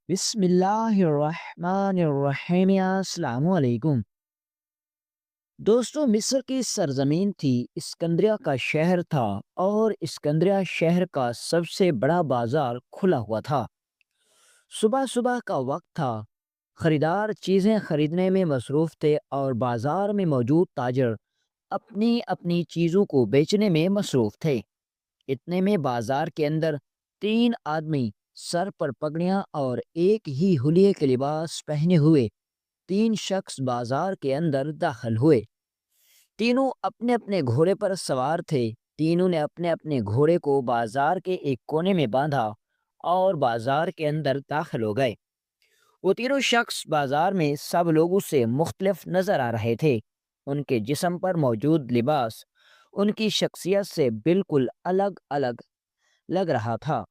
بسم اللہ الرحمن الرحیم، السلام علیکم دوستو۔ مصر کی سرزمین تھی، اسکندریہ کا شہر تھا، اور اسکندریہ شہر کا سب سے بڑا بازار کھلا ہوا تھا۔ صبح صبح کا وقت تھا، خریدار چیزیں خریدنے میں مصروف تھے اور بازار میں موجود تاجر اپنی اپنی چیزوں کو بیچنے میں مصروف تھے۔ اتنے میں بازار کے اندر تین آدمی سر پر پگڑیاں اور ایک ہی حلیے کے لباس پہنے ہوئے تین شخص بازار کے اندر داخل ہوئے۔ تینوں اپنے اپنے گھوڑے پر سوار تھے۔ تینوں نے اپنے اپنے گھوڑے کو بازار کے ایک کونے میں باندھا اور بازار کے اندر داخل ہو گئے۔ وہ تینوں شخص بازار میں سب لوگوں سے مختلف نظر آ رہے تھے۔ ان کے جسم پر موجود لباس ان کی شخصیت سے بالکل الگ الگ لگ رہا تھا۔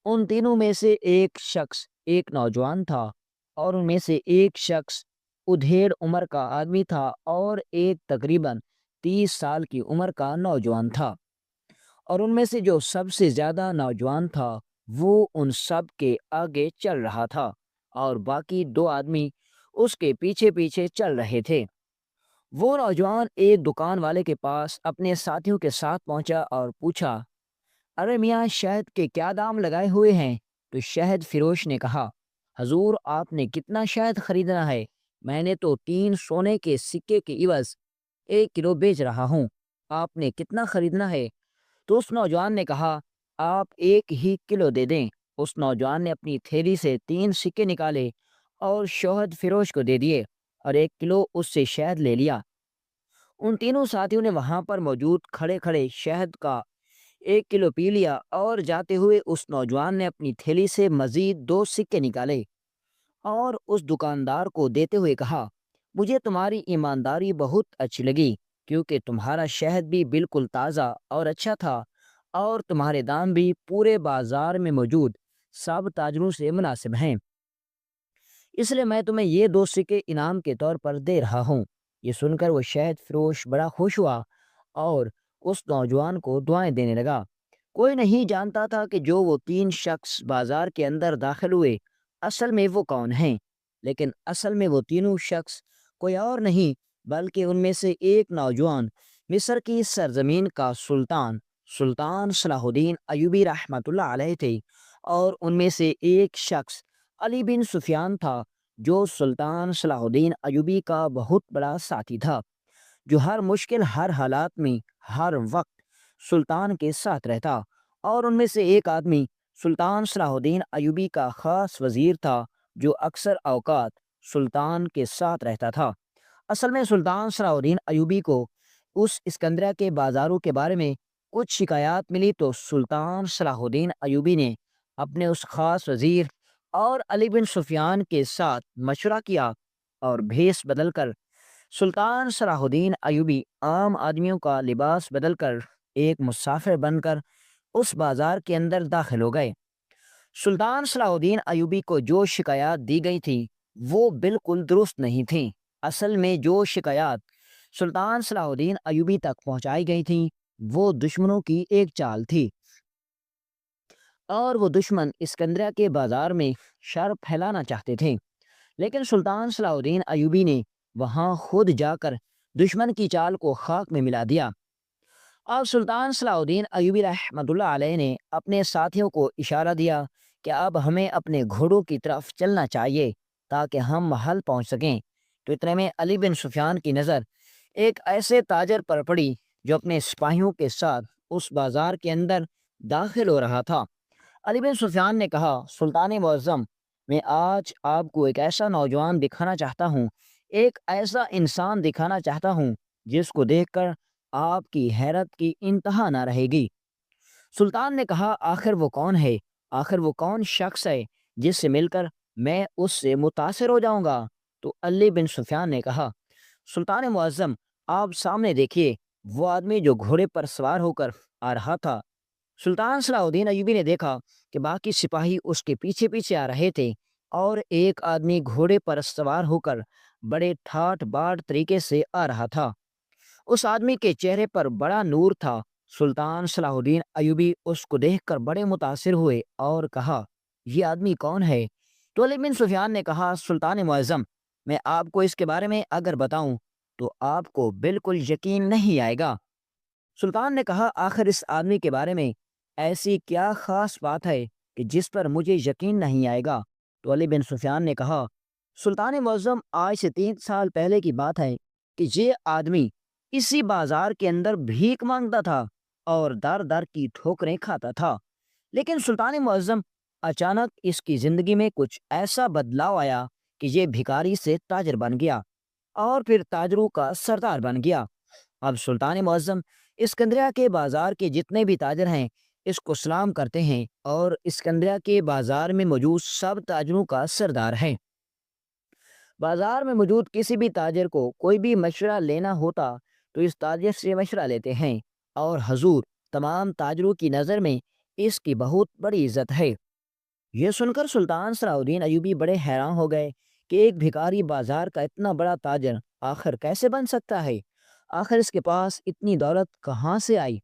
ان تینوں میں سے ایک شخص ایک نوجوان تھا، اور ان میں سے ایک شخص ادھیڑ عمر کا آدمی تھا، اور ایک تقریباً 30 سال کی عمر کا نوجوان تھا۔ اور ان میں سے جو سب سے زیادہ نوجوان تھا وہ ان سب کے آگے چل رہا تھا، اور باقی دو آدمی اس کے پیچھے پیچھے چل رہے تھے۔ وہ نوجوان ایک دکان والے کے پاس اپنے ساتھیوں کے ساتھ پہنچا اور پوچھا، ارے میاں، شہد کے کیا دام لگائے ہوئے ہیں؟ تو شہد فروش نے کہا، حضور آپ نے کتنا شہد خریدنا ہے؟ میں نے تو 3 سونے کے سکے کے عوض 1 کلو بیچ رہا ہوں، آپ نے کتنا خریدنا ہے؟ تو اس نوجوان نے کہا، آپ 1 ہی کلو دے دیں۔ اس نوجوان نے اپنی تھیلی سے 3 سکے نکالے اور شہد فروش کو دے دیے، اور 1 کلو اس سے شہد لے لیا۔ ان تینوں ساتھیوں نے وہاں پر موجود کھڑے کھڑے شہد کا 1 کلو پی لیا، اور جاتے ہوئے اس نوجوان نے اپنی تھیلی سے مزید 2 سکے نکالے اور اس دکاندار کو دیتے ہوئے کہا، مجھے تمہاری ایمانداری بہت اچھی لگی، کیونکہ تمہارا شہد بھی بالکل تازہ اور اچھا تھا، اور تمہارے دام بھی پورے بازار میں موجود سب تاجروں سے مناسب ہیں، اس لیے میں تمہیں یہ 2 سکے انعام کے طور پر دے رہا ہوں۔ یہ سن کر وہ شہد فروش بڑا خوش ہوا اور اس نوجوان کو دعائیں دینے لگا۔ کوئی نہیں جانتا تھا کہ جو وہ 3 شخص بازار کے اندر داخل ہوئے اصل میں وہ کون ہیں، لیکن اصل میں وہ تینوں شخص کوئی اور نہیں بلکہ ان میں سے ایک نوجوان مصر کی سرزمین کا سلطان صلاح الدین ایوبی رحمۃ اللہ علیہ تھے، اور ان میں سے ایک شخص علی بن سفیان تھا، جو سلطان صلاح الدین ایوبی کا بہت بڑا ساتھی تھا، جو ہر مشکل ہر حالات میں ہر وقت سلطان کے ساتھ رہتا۔ اور ان میں سے ایک آدمی سلطان صلاح الدین ایوبی کا خاص وزیر تھا، جو اکثر اوقات سلطان کے ساتھ رہتا تھا۔ اصل میں سلطان صلاح الدین ایوبی کو اس اسکندریہ کے بازاروں کے بارے میں کچھ شکایات ملی، تو سلطان صلاح الدین ایوبی نے اپنے اس خاص وزیر اور علی بن سفیان کے ساتھ مشورہ کیا، اور بھیس بدل کر سلطان صلاح الدین ایوبی عام آدمیوں کا لباس بدل کر ایک مسافر بن کر اس بازار کے اندر داخل ہو گئے۔ سلطان صلاح الدین ایوبی کو جو شکایات دی گئی تھی وہ بالکل درست نہیں تھیں۔ اصل میں جو شکایات سلطان صلاح الدین ایوبی تک پہنچائی گئی تھیں وہ دشمنوں کی ایک چال تھی، اور وہ دشمن اسکندریہ کے بازار میں شر پھیلانا چاہتے تھے، لیکن سلطان صلاح الدین ایوبی نے وہاں خود جا کر دشمن کی چال کو خاک میں ملا دیا۔ اور سلطان صلاح الدین ایوبی رحمۃ اللہ علیہ نے اپنے ساتھیوں کو اشارہ دیا کہ اب ہمیں اپنے گھوڑوں کی طرف چلنا چاہیے تاکہ ہم محل پہنچ سکیں۔ تو اتنے میں علی بن سفیان کی نظر ایک ایسے تاجر پر پڑی جو اپنے سپاہیوں کے ساتھ اس بازار کے اندر داخل ہو رہا تھا۔ علی بن سفیان نے کہا، سلطان معظم، میں آج آپ کو ایک ایسا نوجوان دکھانا چاہتا ہوں، ایک ایسا انسان دکھانا چاہتا ہوں جس کو دیکھ کر آپ کی حیرت کی انتہا نہ رہے گی۔ سلطان نے کہا، آخر وہ کون ہے؟ آخر وہ کون شخص ہے جس سے مل کر میں اس سے متاثر ہو جاؤں گا؟ تو علی بن سفیان نے کہا، سلطان معظم، آپ سامنے دیکھیے، وہ آدمی جو گھوڑے پر سوار ہو کر آ رہا تھا۔ سلطان صلاح الدین ایوبی نے دیکھا کہ باقی سپاہی اس کے پیچھے پیچھے آ رہے تھے، اور ایک آدمی گھوڑے پر سوار ہو کر بڑے ٹھاٹ باٹ طریقے سے آ رہا تھا۔ اس آدمی کے چہرے پر بڑا نور تھا۔ سلطان صلاح الدین ایوبی اس کو دیکھ کر بڑے متاثر ہوئے اور کہا، یہ آدمی کون ہے؟ تو علی بن سفیان نے کہا سلطان معظم، میں آپ کو اس کے بارے میں اگر بتاؤں تو آپ کو بالکل یقین نہیں آئے گا۔ سلطان نے کہا آخر اس آدمی کے بارے میں ایسی کیا خاص بات ہے کہ جس پر مجھے یقین نہیں آئے گا؟ تو علی بن سفیان نے کہا سلطان معظم، آج سے 3 سال پہلے کی بات ہے کہ یہ آدمی اسی بازار کے اندر بھیک مانگتا تھا اور در در کی ٹھوکریں کھاتا تھا، لیکن سلطان معظم اچانک اس کی زندگی میں کچھ ایسا بدلاؤ آیا کہ یہ بھکاری سے تاجر بن گیا اور پھر تاجروں کا سردار بن گیا۔ اب سلطان معظم اسکندریہ کے بازار کے جتنے بھی تاجر ہیں اس کو سلام کرتے ہیں اور اسکندریہ کے بازار میں موجود سب تاجروں کا سردار ہے۔ بازار میں موجود کسی بھی تاجر کو کوئی بھی مشورہ لینا ہوتا تو اس تاجر سے مشورہ لیتے ہیں، اور حضور تمام تاجروں کی نظر میں اس کی بہت بڑی عزت ہے۔ یہ سن کر سلطان صلاح الدین ایوبی بڑے حیران ہو گئے کہ ایک بھکاری بازار کا اتنا بڑا تاجر آخر کیسے بن سکتا ہے؟ آخر اس کے پاس اتنی دولت کہاں سے آئی؟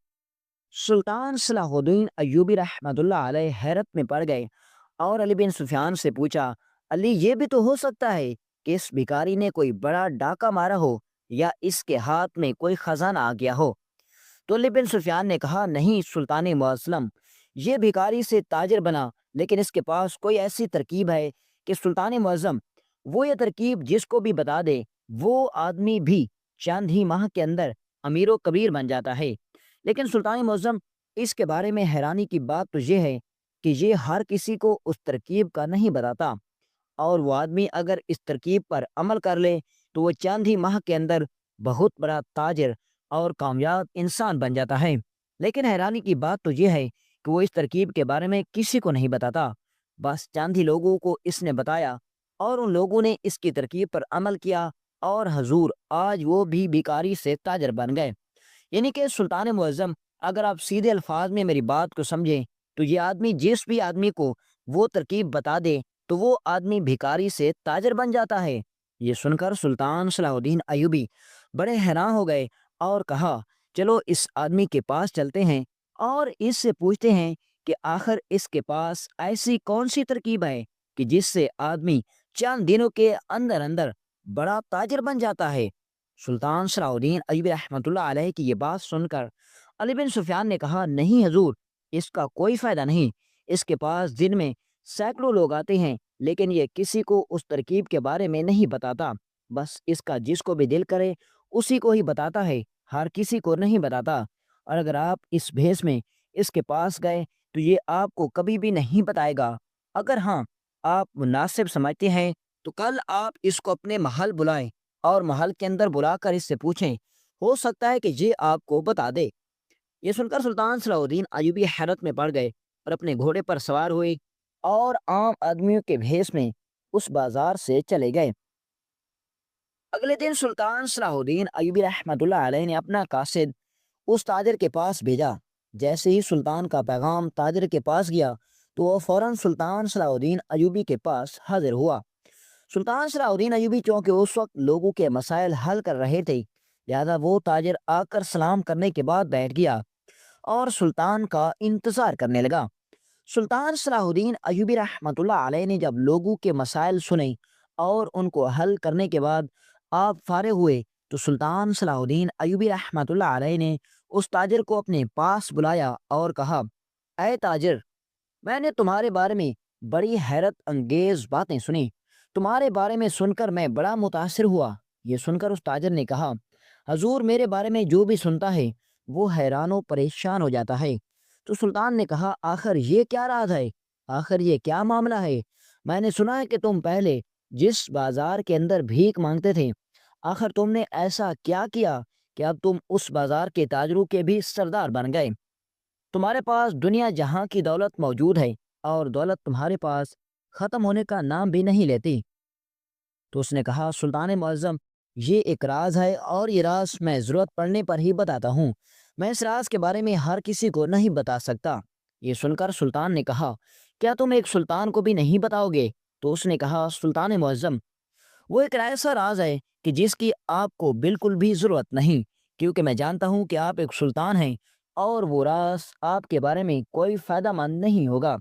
سلطان صلاح الدین ایوبی رحمۃ اللہ علیہ حیرت میں پڑ گئے اور علی بن سفیان سے پوچھا، علی یہ بھی تو ہو سکتا ہے کہ اس بھکاری نے کوئی بڑا ڈاکہ مارا ہو یا اس کے ہاتھ میں کوئی خزانہ آ گیا ہو؟ تو علی بن سفیان نے کہا نہیں سلطان معظم، یہ بھکاری سے تاجر بنا لیکن اس کے پاس کوئی ایسی ترکیب ہے کہ سلطان معظم وہ یہ ترکیب جس کو بھی بتا دے وہ آدمی بھی چند ہی ماہ کے اندر امیر و کبیر بن جاتا ہے۔ لیکن سلطان معظم اس کے بارے میں حیرانی کی بات تو یہ ہے کہ یہ ہر کسی کو اس ترکیب کا نہیں بتاتا، اور وہ آدمی اگر اس ترکیب پر عمل کر لے تو وہ چند ہی ماہ کے اندر بہت بڑا تاجر اور کامیاب انسان بن جاتا ہے۔ لیکن حیرانی کی بات تو یہ ہے کہ وہ اس ترکیب کے بارے میں کسی کو نہیں بتاتا، بس چند ہی لوگوں کو اس نے بتایا اور ان لوگوں نے اس کی ترکیب پر عمل کیا، اور حضور آج وہ بھی بیکاری سے تاجر بن گئے۔ یعنی کہ سلطان معظم اگر آپ سیدھے الفاظ میں میری بات کو سمجھیں تو یہ آدمی جس بھی آدمی کو وہ ترکیب بتا دے تو وہ آدمی بھکاری سے تاجر بن جاتا ہے۔ یہ سن کر سلطان صلاح الدین ایوبی بڑے حیران ہو گئے اور کہا چلو اس آدمی کے پاس چلتے ہیں اور اس سے پوچھتے ہیں کہ آخر اس کے پاس ایسی کون سی ترکیب ہے کہ جس سے آدمی چند دنوں کے اندر اندر بڑا تاجر بن جاتا ہے۔ سلطان صلاح الدین ایوبی رحمۃ اللہ علیہ کی یہ بات سن کر علی بن سفیان نے کہا نہیں حضور، اس کا کوئی فائدہ نہیں، اس کے پاس دن میں سینکڑوں لوگ آتے ہیں لیکن یہ کسی کو اس ترکیب کے بارے میں نہیں بتاتا، بس اس کا جس کو بھی دل کرے اسی کو ہی بتاتا ہے، ہر کسی کو نہیں بتاتا، اور اگر آپ اس بھیس میں اس کے پاس گئے تو یہ آپ کو کبھی بھی نہیں بتائے گا۔ اگر ہاں آپ مناسب سمجھتے ہیں تو کل آپ اس کو اپنے محل بلائیں اور محل کے اندر بلا کر اس سے پوچھیں، ہو سکتا ہے کہ یہ آپ کو بتا دے۔ یہ سن کر سلطان صلاح الدین ایوبی حیرت میں پڑ گئے اور اپنے گھوڑے پر سوار ہوئے اور عام آدمیوں کے بھیس میں اس بازار سے چلے گئے۔ اگلے دن سلطان صلاح الدین ایوبی رحمۃ اللہ علیہ نے اپنا قاصد اس تاجر کے پاس بھیجا۔ جیسے ہی سلطان کا پیغام تاجر کے پاس گیا تو وہ فوراً سلطان صلاح الدین ایوبی کے پاس حاضر ہوا۔ سلطان صلاح الدین ایوبی چونکہ اس وقت لوگوں کے مسائل حل کر رہے تھے، لہذا وہ تاجر آ کر سلام کرنے کے بعد بیٹھ گیا اور سلطان کا انتظار کرنے لگا۔ سلطان صلاح الدین ایوبی رحمۃ اللہ علیہ نے جب لوگوں کے مسائل سنے اور ان کو حل کرنے کے بعد آپ فارغ ہوئے تو سلطان صلاح الدین ایوبی رحمۃ اللہ علیہ نے اس تاجر کو اپنے پاس بلایا اور کہا اے تاجر، میں نے تمہارے بارے میں بڑی حیرت انگیز باتیں سنی، تمہارے بارے میں سن کر میں بڑا متاثر ہوا۔ یہ سن کر اس تاجر نے کہا حضور میرے بارے میں جو بھی سنتا ہے وہ حیران و پریشان ہو جاتا ہے۔ تو سلطان نے کہا آخر یہ کیا راز ہے، آخر یہ کیا معاملہ ہے؟ میں نے سنا ہے کہ تم پہلے جس بازار کے اندر بھیک مانگتے تھے، آخر تم نے ایسا کیا کیا کہ اب تم اس بازار کے تاجروں کے بھی سردار بن گئے؟ تمہارے پاس دنیا جہاں کی دولت موجود ہے اور دولت تمہارے پاس ختم ہونے کا نام بھی نہیں لیتی۔ تو اس نے کہا سلطان معظم، یہ ایک راز ہے اور یہ راز میں ضرورت پڑنے پر ہی بتاتا ہوں، میں اس راز کے بارے میں ہر کسی کو نہیں بتا سکتا۔ یہ سن کر سلطان نے کہا کیا تم ایک سلطان کو بھی نہیں بتاؤ گے؟ تو اس نے کہا سلطان معظم، وہ ایک ایسا راز ہے کہ جس کی آپ کو بالکل بھی ضرورت نہیں، کیونکہ میں جانتا ہوں کہ آپ ایک سلطان ہیں اور وہ راز آپ کے بارے میں کوئی فائدہ مند نہیں ہوگا۔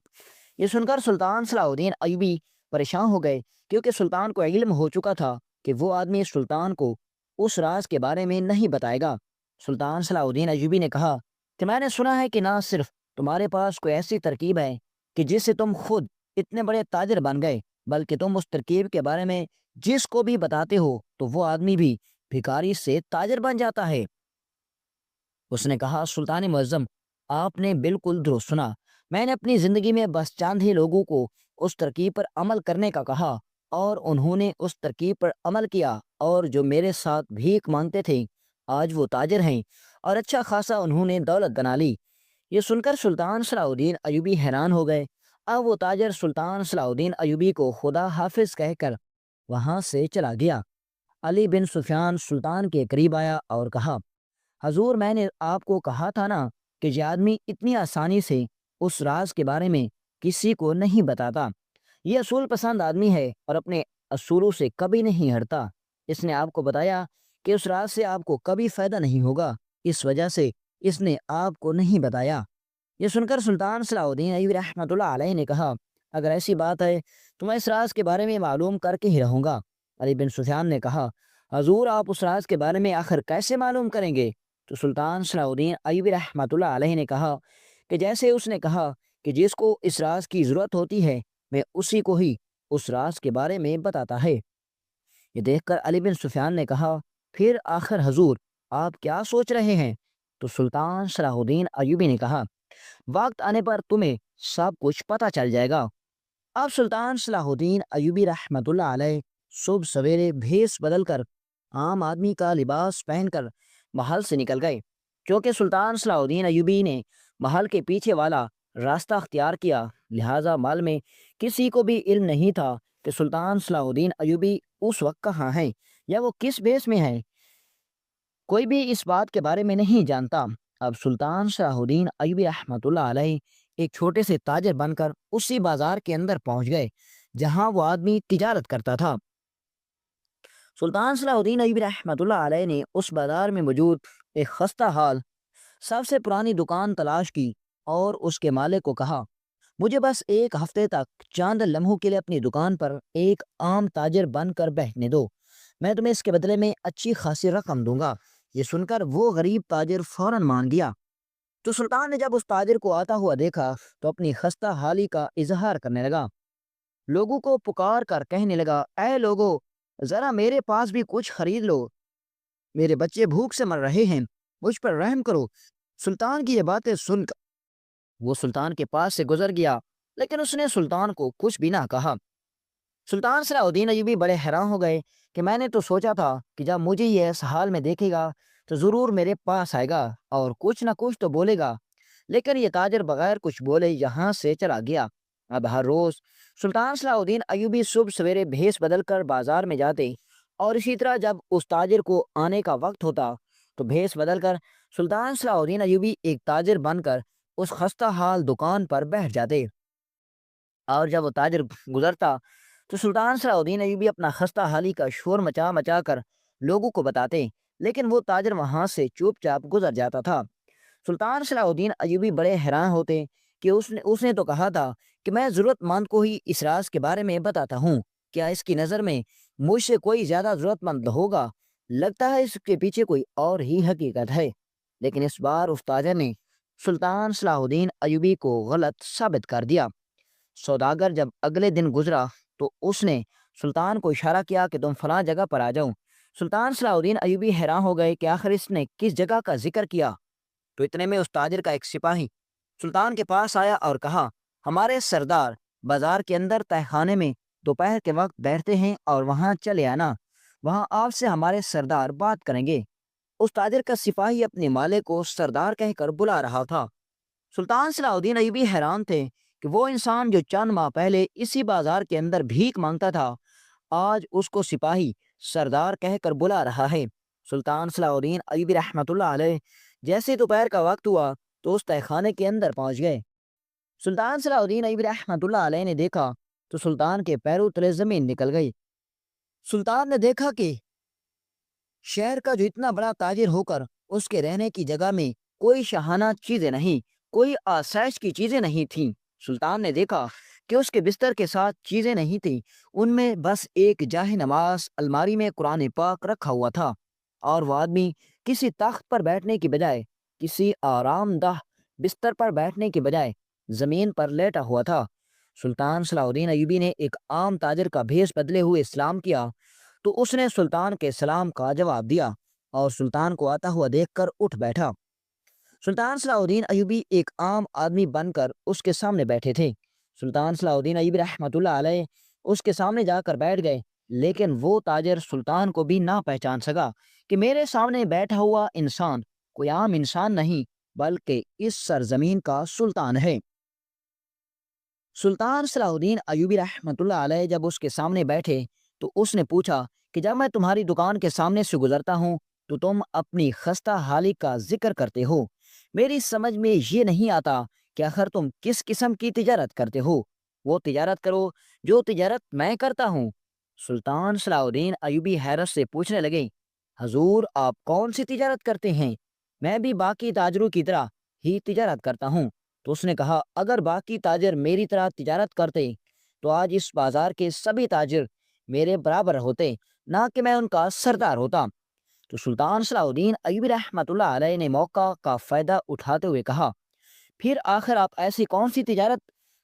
یہ سن کر سلطان صلاح الدین ایوبی پریشان ہو گئے، کیونکہ سلطان کو علم ہو چکا تھا کہ وہ آدمی سلطان کو اس راز کے بارے میں نہیں بتائے گا۔ سلطان صلاح الدین ایوبی نے کہا کہ میں نے سنا ہے کہ نہ صرف تمہارے پاس کوئی ایسی ترکیب ہے کہ جس سے تم خود اتنے بڑے تاجر بن گئے، بلکہ تم اس ترکیب کے بارے میں جس کو بھی بتاتے ہو تو وہ آدمی بھی بھکاری سے تاجر بن جاتا ہے۔ اس نے کہا سلطان معظم، آپ نے بالکل درست سنا، میں نے اپنی زندگی میں بس چاند ہی لوگوں کو اس ترکیب پر عمل کرنے کا کہا، اور انہوں نے اس ترکیب پر عمل کیا، اور جو میرے ساتھ بھیک مانگتے تھے آج وہ تاجر ہیں، اور اچھا خاصا انہوں نے دولت بنا لی۔ یہ سن کر سلطان صلاح الدین ایوبی حیران ہو گئے۔ اب وہ تاجر سلطان صلاح الدین ایوبی کو خدا حافظ کہہ کر وہاں سے چلا گیا۔ علی بن سفیان سلطان کے قریب آیا اور کہا حضور، میں نے آپ کو کہا تھا نا کہ یہ آدمی اتنی آسانی سے اس راز کے بارے میں کسی کو نہیں بتاتا۔ یہ اصول پسند آدمی ہے اور اپنے اصولوں سے کبھی نہیں ہٹتا۔ اس نے آپ کو بتایا کہ اس راز سے آپ کو کبھی فائدہ نہیں ہوگا، اس وجہ سے اس نے آپ کو نہیں بتایا۔ یہ سن کر سلطان صلاح الدین ایوبی رحمۃ اللہ علیہ نے کہا اگر ایسی بات ہے تو میں اس راز کے بارے میں معلوم کر کے ہی رہوں گا۔ علی بن سفیان نے کہا حضور، آپ اس راز کے بارے میں آخر کیسے معلوم کریں گے؟ تو سلطان صلاح الدین ایوبی رحمۃ اللہ علیہ نے کہا کہ جیسے اس نے کہا کہ جس کو اس راز کی ضرورت ہوتی ہے میں اسی کو ہی اس راز کے بارے میں بتاتا ہے۔ یہ دیکھ کر علی بن سفیان نے کہا پھر آخر حضور آپ کیا سوچ رہے ہیں؟ تو سلطان صلاح الدین ایوبی نے کہا وقت آنے پر تمہیں سب کچھ پتہ چل جائے گا۔ اب سلطان صلاح الدین ایوبی رحمۃ اللہ علیہ صبح سویرے بھیس بدل کر عام آدمی کا لباس پہن کر محل سے نکل گئے۔ کیونکہ سلطان صلاح الدین ایوبی نے محل کے پیچھے والا راستہ اختیار کیا، لہٰذا محل میں کسی کو بھی علم نہیں تھا کہ سلطان صلاح الدین ایوبی اس وقت کہاں ہیں یا وہ کس بھیس میں ہیں۔ کوئی بھی اس بات کے بارے میں نہیں جانتا۔ اب سلطان صلاح الدین ایوبی رحمۃ اللہ علیہ ایک چھوٹے سے تاجر بن کر اسی بازار کے اندر پہنچ گئے جہاں وہ آدمی تجارت کرتا تھا۔ سلطان صلاح الدین ایوبی رحمۃ اللہ علیہ نے اس بازار میں موجود ایک خستہ حال سب سے پرانی دکان تلاش کی اور اس کے مالک کو کہا مجھے بس ایک ہفتے تک چند لمحوں کے لیے اپنی دکان پر ایک عام تاجر بن کر بیٹھنے دو، میں تمہیں اس کے بدلے میں اچھی خاصی رقم دوں گا۔ یہ سن کر وہ غریب تاجر فوراً مان گیا۔ تو سلطان نے جب اس تاجر کو آتا ہوا دیکھا تو اپنی خستہ حالی کا اظہار کرنے لگا، لوگوں کو پکار کر کہنے لگا اے لوگو، ذرا میرے پاس بھی کچھ خرید لو، میرے بچے بھوک سے مر رہے ہیں، مجھ پر رحم کرو۔ سلطان کی یہ باتیں سن کر وہ سلطان کے پاس سے گزر گیا، لیکن اس نے سلطان کو کچھ بھی نہ کہا۔ سلطان صلاح الدین ایوبی بڑے حیران ہو گئے کہ میں نے تو سوچا تھا کہ جب مجھے یہ اس حال میں دیکھے گا تو ضرور میرے پاس آئے گا اور کچھ نہ کچھ تو بولے گا، لیکن یہ تاجر بغیر کچھ بولے یہاں سے چلا گیا۔ اب ہر روز سلطان صلاح الدین ایوبی صبح سویرے بھیس بدل کر بازار میں جاتے، اور اسی طرح جب اس تاجر کو آنے کا وقت ہوتا تو بھیس بدل کر سلطان صلاح الدین ایوبی ایک تاجر بن کر اس خستہ حال دکان پر بیٹھ جاتے، اور جب وہ تاجر گزرتا تو سلطان صلاح الدین ایوبی اپنا خستہ حالی کا شور مچا مچا کر لوگوں کو بتاتے، لیکن وہ تاجر وہاں سے چوپ چاپ گزر جاتا تھا۔ سلطان صلاح الدین ایوبی بڑے حیران ہوتے کہ اس نے تو کہا تھا کہ میں ضرورت مند کو ہی اس راز کے بارے میں بتاتا ہوں، کیا اس کی نظر میں مجھ سے کوئی زیادہ ضرورت مند ہوگا؟ لگتا ہے اس کے پیچھے کوئی اور ہی حقیقت ہے۔ لیکن اس بار اس تاجر نے سلطان صلاح الدین ایوبی کو غلط ثابت کر دیا۔ سوداگر جب اگلے دن گزرا تو اس نے سلطان کو اشارہ کیا کہ تم فلاں جگہ پر آ جاؤ۔ سلطان صلاح الدین ایوبی حیران ہو گئے کہ آخر اس نے کس جگہ کا ذکر کیا۔ تو اتنے میں اس تاجر کا ایک سپاہی سلطان کے پاس آیا اور کہا ہمارے سردار بازار کے اندر تہ خانے میں دوپہر کے وقت بیٹھتے ہیں اور وہاں چلے آنا، وہاں آپ سے ہمارے سردار بات کریں گے۔ اس تاجر کا سپاہی اپنے مالک کو سردار کہہ کر بلا رہا تھا۔ سلطان صلاح الدین ایوبی حیران تھے کہ وہ انسان جو چند ماہ پہلے اسی بازار کے اندر بھیک مانگتا تھا آج اس کو سپاہی سردار کہہ کر بلا رہا ہے۔ سلطان صلاح الدین ایوبی رحمۃ اللہ علیہ جیسے دوپہر کا وقت ہوا تو اس تہ خانے کے اندر پہنچ گئے۔ سلطان صلاح الدین ایوبی رحمۃ اللہ علیہ نے دیکھا تو سلطان کے پیروں تلے زمین نکل گئی۔ سلطان نے دیکھا کہ شہر کا جو اتنا بڑا تاجر ہو کر اس کے رہنے کی جگہ میں کوئی شاہانہ چیزیں نہیں، کوئی آسائش کی چیزیں نہیں تھیں۔ سلطان نے دیکھا کہ اس کے بستر کے ساتھ چیزیں نہیں تھیں، ان میں بس ایک جاہ نماز الماری میں قرآن پاک رکھا ہوا تھا، اور وہ آدمی کسی تخت پر بیٹھنے کی بجائے، کسی آرام دہ بستر پر بیٹھنے کی بجائے زمین پر لیٹا ہوا تھا۔ سلطان صلاح الدین ایوبی نے ایک عام تاجر کا بھیس بدلے ہوئے سلام کیا، تو اس نے سلطان کے سلام کا جواب دیا اور سلطان کو آتا ہوا دیکھ کر اٹھ بیٹھا۔ سلطان صلاح الدین ایوبی ایک عام آدمی بن کر اس کے سامنے بیٹھے تھے۔ سلطان صلاح الدین ایوبی رحمۃ اللہ علیہ اس کے سامنے جا کر بیٹھ گئے، لیکن وہ تاجر سلطان کو بھی نہ پہچان سکا کہ میرے سامنے بیٹھا ہوا انسان کوئی عام انسان نہیں، بلکہ اس سرزمین کا سلطان ہے۔ سلطان صلاح الدین ایوبی رحمۃ اللہ علیہ جب اس کے سامنے بیٹھے تو اس نے پوچھا کہ جب میں تمہاری دکان کے سامنے سے گزرتا ہوں تو تم اپنی خستہ حالی کا ذکر کرتے ہو، میری سمجھ میں یہ نہیں آتا کہ آخر تم کس قسم کی تجارت کرتے ہو، وہ تجارت کرو جو تجارت میں کرتا ہوں۔ سلطان صلاح الدین ایوبی حیرت سے پوچھنے لگے، حضور آپ کون سی تجارت کرتے ہیں؟ میں بھی باقی تاجروں کی طرح ہی تجارت کرتا ہوں۔ تو اس نے کہا، اگر باقی تاجر میری طرح تجارت کرتے تو آج اس بازار کے سبھی تاجر میرے برابر ہوتے، نہ کہ میں ان کا سردار ہوتا۔ تو سلطان صلاح الدین ایوبی رحمۃ اللہ علیہ نے موقع کا فائدہ اٹھاتے ہوئے کہا، پھر آخر آپ ایسی کون سی تجارت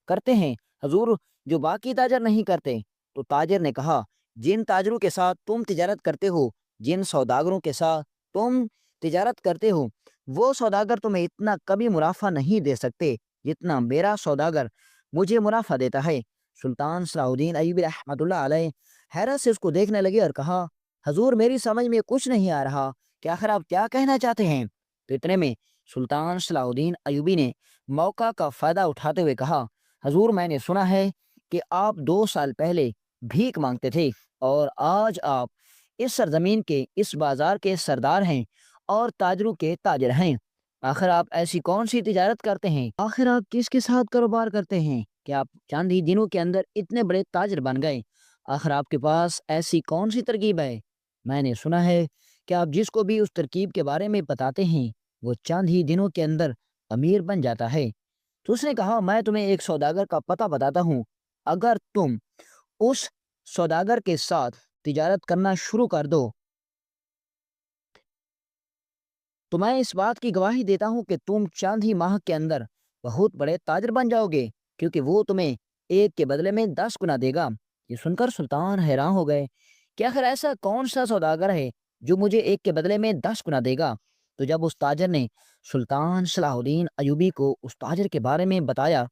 کرتے ہیں حضور جو باقی تاجر نہیں کرتے؟ تو تاجر نے کہا، جن تاجروں کے ساتھ تم تجارت کرتے ہو، جن سوداگروں کے ساتھ تم تجارت کرتے ہو، وہ سوداگر تمہیں اتنا کبھی منافع نہیں دے سکتے جتنا میرا سوداگر مجھے منافع دیتا ہے۔ سلطان صلاح الدین ایوبی رحمۃ اللہ علیہ حیرت سے اس کو دیکھنے لگے اور کہا، حضور میری سمجھ میں کچھ نہیں آ رہا کہ آخر آپ کیا کہنا چاہتے ہیں؟ تو اتنے میں سلطان صلاح الدین ایوبی نے موقع کا فائدہ اٹھاتے ہوئے کہا، حضور میں نے سنا ہے کہ آپ 2 سال پہلے بھیک مانگتے تھے، اور آج آپ اس سرزمین کے اس بازار کے سردار ہیں اور تاجروں کے تاجر ہیں۔ آخر آپ ایسی کون سی تجارت کرتے ہیں؟ آخر آپ کس کے ساتھ کاروبار کرتے ہیں کہ آپ چند ہی دنوں کے اندر اتنے بڑے تاجر بن گئے؟ آخر آپ کے پاس ایسی کون سی ترکیب ہے؟ میں نے سنا ہے کہ آپ جس کو بھی اس ترکیب کے بارے میں بتاتے ہیں وہ چند ہی دنوں کے اندر امیر بن جاتا ہے۔ تو اس نے کہا، میں تمہیں ایک سوداگر کا پتہ بتاتا ہوں، اگر تم اس سوداگر کے ساتھ تجارت کرنا شروع کر دو تو میں اس بات کی گواہی دیتا ہوں کہ تم چند ہی ماہ کے اندر بہت بڑے تاجر بن جاؤ گے، کیونکہ وہ تمہیں ایک کے بدلے میں 10 گنا دے گا۔ یہ سن کر سلطان حیران ہو گئے کہ آخر ایسا کون سا سوداگر ہے جو مجھے ایک کے بدلے میں 10 گنا دے گا۔ تو جب اس تاجر نے سلطان صلاح الدین ایوبی کو اس تاجر کے بارے میں بتایا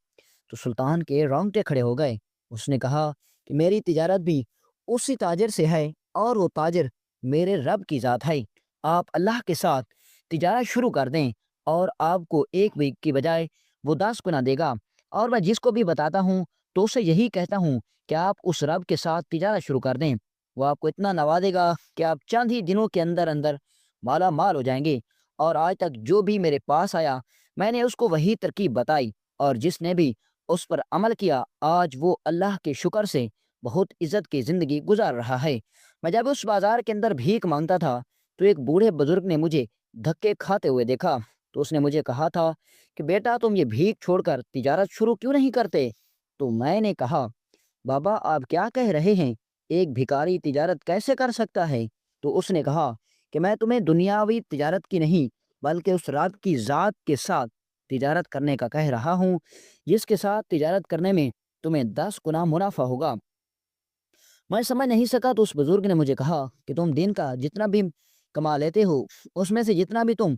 تو سلطان کے رونگٹے کھڑے ہو گئے۔ اس نے کہا کہ میری تجارت بھی اسی تاجر سے ہے، اور وہ تاجر میرے رب کی ذات ہے۔ آپ اللہ کے ساتھ تجارت شروع کر دیں اور آپ کو ایک ویک کی بجائے وہ 10 گنا دے گا، اور میں جس کو بھی بتاتا ہوں تو اسے یہی کہتا ہوں کہ آپ اس رب کے ساتھ تجارت شروع کر دیں، وہ آپ کو اتنا نوازے گا کہ آپ چند ہی دنوں کے اندر اندر مالا مال ہو جائیں گے۔ اور آج تک جو بھی میرے پاس آیا میں نے اس کو وہی ترکیب بتائی، اور جس نے بھی اس پر عمل کیا آج وہ اللہ کے شکر سے بہت عزت کی زندگی گزار رہا ہے۔ میں جب اس بازار کے اندر بھیک مانگتا تھا تو ایک بوڑھے بزرگ نے مجھے دھکے کھاتے ہوئے دیکھا، تو اس نے مجھے کہا تھا کہ بیٹا تم یہ بھیک چھوڑ کر تجارت شروع کیوں نہیں کرتے؟ تو میں نے کہا، بابا آپ کیا کہہ رہے ہیں، ایک بھکاری تجارت کیسے کر سکتا ہے؟ تو اس نے کہا کہ میں تمہیں دنیاوی تجارت کی نہیں بلکہ اس رات کی ذات کے ساتھ تجارت کرنے کا کہہ رہا ہوں، جس کے ساتھ تجارت کرنے میں تمہیں 10 گنا منافع ہوگا۔ میں سمجھ نہیں سکا تو اس بزرگ نے مجھے کہا کہ تم دن کا جتنا بھی کما لیتے ہو اس میں سے جتنا بھی تم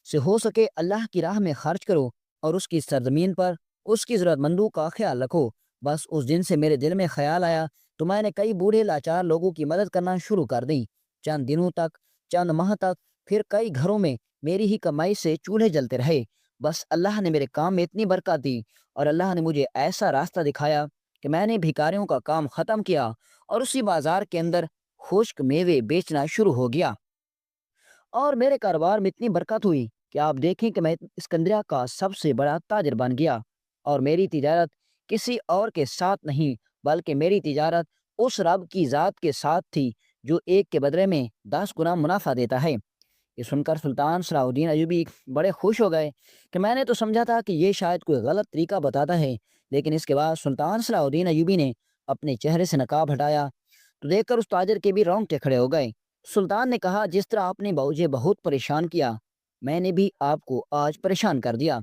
سے ہو سکے اللہ کی راہ میں خرچ کرو، اور اس کی سرزمین پر اس کی ضرورت مندوں کا خیال رکھو۔ بس اس دن سے میرے دل میں خیال آیا تو میں نے کئی بوڑھے لاچار لوگوں کی مدد کرنا شروع کر دی۔ چند دنوں تک، چند ماہ تک، پھر کئی گھروں میں میری ہی کمائی سے چولہے جلتے رہے۔ بس اللہ نے میرے کام میں اتنی برکت دی، اور اللہ نے مجھے ایسا راستہ دکھایا کہ میں نے بھکاریوں کا کام ختم کیا اور اسی بازار کے اندر خشک میوے بیچنا شروع ہو گیا، اور میرے کاروبار میں اتنی برکت ہوئی کہ آپ دیکھیں کہ میں اسکندریہ کا سب سے بڑا تاجر بن گیا۔ اور میری تجارت کسی اور کے ساتھ نہیں بلکہ میری تجارت اس رب کی ذات کے ساتھ تھی جو ایک کے بدلے میں 10 گنا منافع دیتا ہے۔ یہ سن کر سلطان صلاح الدین ایوبی بڑے خوش ہو گئے کہ میں نے تو سمجھا تھا کہ یہ شاید کوئی غلط طریقہ بتاتا ہے لیکن اس کے بعد سلطان صلاح الدین ایوبی نے اپنے چہرے سے نقاب ہٹایا تو دیکھ کر اس تاجر کے بھی رونگٹے کھڑے ہو گئے۔ سلطان نے کہا، جس طرح آپ نے مجھے بہت پریشان کیا، میں نے بھی آپ کو آج پریشان کر دیا۔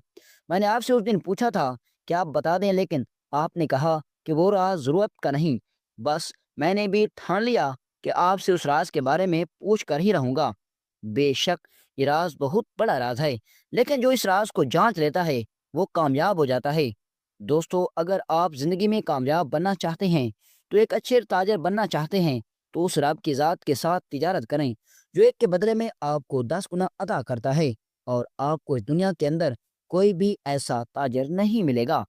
میں نے آپ سے اس دن پوچھا تھا کہ آپ بتا دیں، لیکن آپ نے کہا کہ وہ راز ضرورت کا نہیں۔ بس میں نے بھی ٹھان لیا کہ آپ سے اس راز کے بارے میں پوچھ کر ہی رہوں گا۔ بے شک یہ راز بہت بڑا راز ہے، لیکن جو اس راز کو جانچ لیتا ہے وہ کامیاب ہو جاتا ہے۔ دوستو، اگر آپ زندگی میں کامیاب بننا چاہتے ہیں، تو ایک اچھے تاجر بننا چاہتے ہیں، تو اس رب کی ذات کے ساتھ تجارت کریں جو ایک کے بدلے میں آپ کو 10 گنا عطا کرتا ہے، اور آپ کو اس دنیا کے اندر کوئی بھی ایسا تاجر نہیں ملے گا۔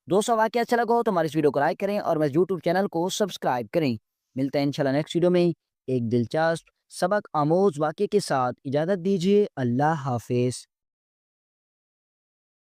دوستو، واقعہ اچھا لگا ہو تو ہماری اس ویڈیو کو لائک کریں اور میرے یوٹیوب چینل کو سبسکرائب کریں۔ ملتے ہیں انشاءاللہ نیکسٹ ویڈیو میں ایک دلچسپ سبق آموز واقعے کے ساتھ۔ اجازت دیجیے، اللہ حافظ۔